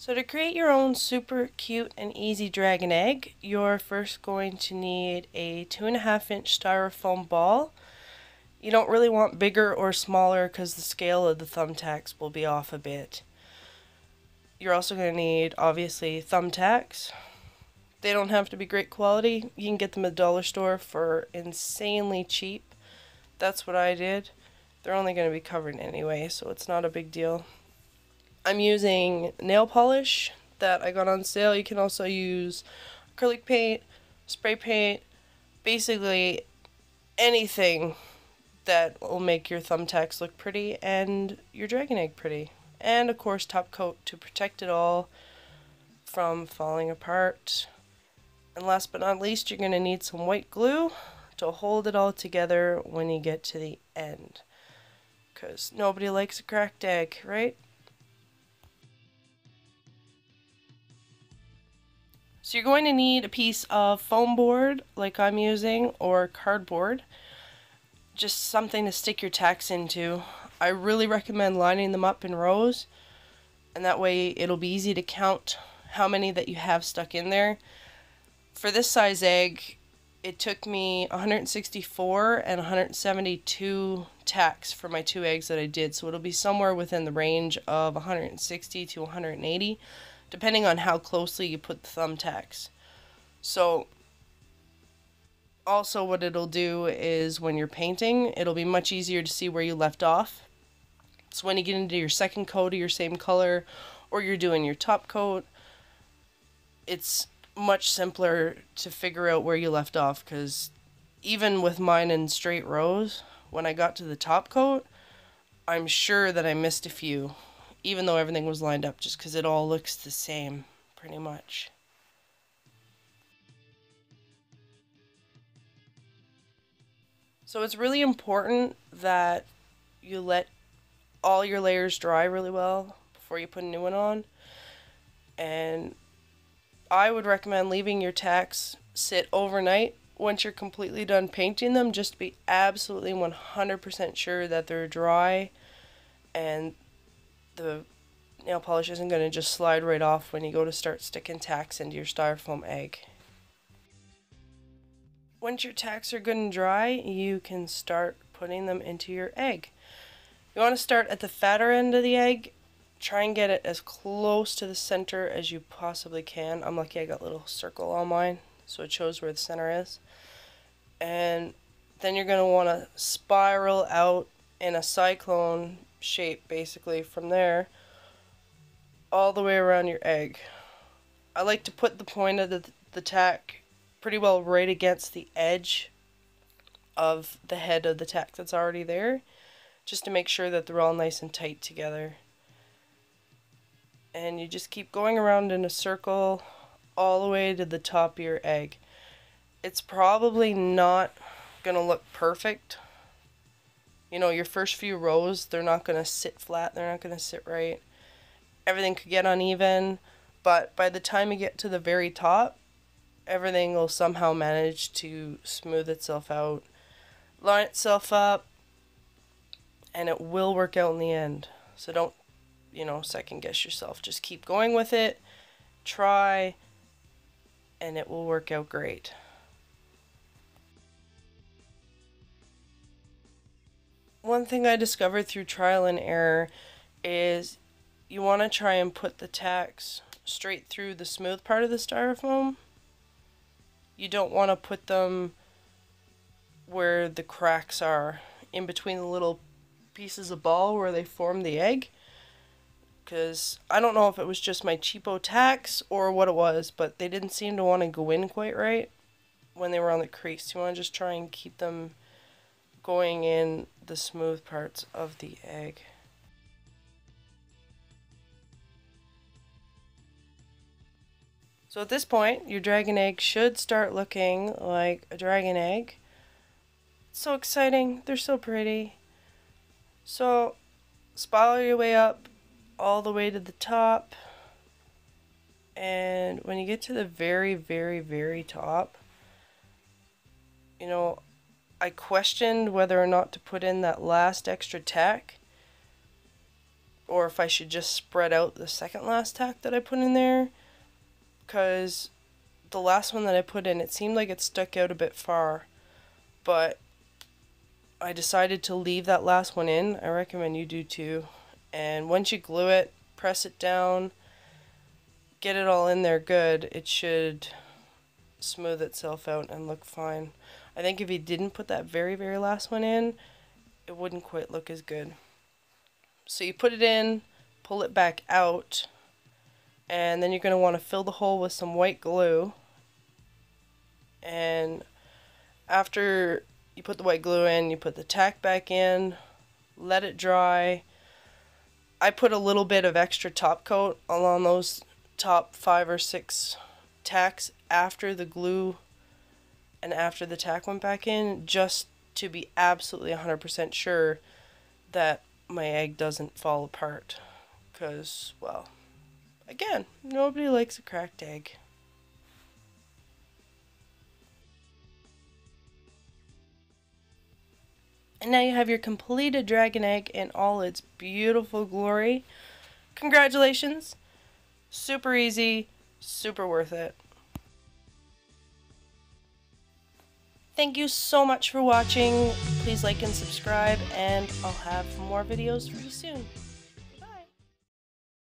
So to create your own super cute and easy dragon egg, you're first going to need a 2.5-inch styrofoam ball. You don't really want bigger or smaller because the scale of the thumbtacks will be off a bit. You're also going to need, obviously, thumbtacks. They don't have to be great quality. You can get them at the dollar store for insanely cheap. That's what I did. They're only going to be covered anyway, so it's not a big deal. I'm using nail polish that I got on sale. You can also use acrylic paint, spray paint, basically anything that will make your thumbtacks look pretty and your dragon egg pretty. And of course top coat to protect it all from falling apart. And last but not least, you're going to need some white glue to hold it all together when you get to the end. Because nobody likes a cracked egg, right? So you're going to need a piece of foam board like I'm using, or cardboard. Just something to stick your tacks into. I really recommend lining them up in rows, and that way it'll be easy to count how many that you have stuck in there. For this size egg, it took me 164 and 172 tacks for my 2 eggs that I did, so it'll be somewhere within the range of 160 to 180, depending on how closely you put the thumbtacks. So also what it'll do is when you're painting, it'll be much easier to see where you left off. So when you get into your second coat of your same color, or you're doing your top coat, it's much simpler to figure out where you left off, because even with mine in straight rows, when I got to the top coat, I'm sure that I missed a few, even though everything was lined up, just because it all looks the same, pretty much. So it's really important that you let all your layers dry really well before you put a new one on. And I would recommend leaving your tacks sit overnight once you're completely done painting them, just to be absolutely 100% sure that they're dry and the nail polish isn't going to just slide right off when you go to start sticking tacks into your styrofoam egg. Once your tacks are good and dry, you can start putting them into your egg. You want to start at the fatter end of the egg. Try and get it as close to the center as you possibly can. I'm lucky I got a little circle on mine, so it shows where the center is. And then you're going to want to spiral out in a cyclone shape, basically, from there all the way around your egg. I like to put the point of the tack pretty well right against the edge of the head of the tack that's already there, just to make sure that they're all nice and tight together. And you just keep going around in a circle all the way to the top of your egg. It's probably not gonna look perfect. You know, your first few rows, they're not gonna sit flat, they're not gonna sit right. Everything could get uneven, but by the time you get to the very top, everything will somehow manage to smooth itself out, line itself up, and it will work out in the end. So don't, second guess yourself. Just keep going with it, try, and it will work out great. One thing I discovered through trial and error is you want to try and put the tacks straight through the smooth part of the styrofoam. You don't want to put them where the cracks are, in between the little pieces of ball where they form the egg. Because I don't know if it was just my cheapo tacks or what it was, but they didn't seem to want to go in quite right when they were on the crease. You want to just try and keep them going in the smooth parts of the egg. So at this point, your dragon egg should start looking like a dragon egg. It's so exciting, they're so pretty. So spiral your way up all the way to the top, and when you get to the very, very, very top, I questioned whether or not to put in that last extra tack, or if I should just spread out the second last tack that I put in there, because the last one that I put in, it seemed like it stuck out a bit far, but I decided to leave that last one in. I recommend you do too. And once you glue it, press it down, get it all in there good, it should smooth itself out and look fine. I think if you didn't put that very, very last one in, it wouldn't quite look as good. So you put it in, pull it back out, and then you're going to want to fill the hole with some white glue. And after you put the white glue in, you put the tack back in, let it dry. I put a little bit of extra top coat along those top 5 or 6 tacks after the glue and after the tack went back in, just to be absolutely 100% sure that my egg doesn't fall apart. Because, well, again, nobody likes a cracked egg. And now you have your completed dragon egg in all its beautiful glory. Congratulations! Super easy, super worth it. Thank you so much for watching. Please like and subscribe, and I'll have more videos for you soon.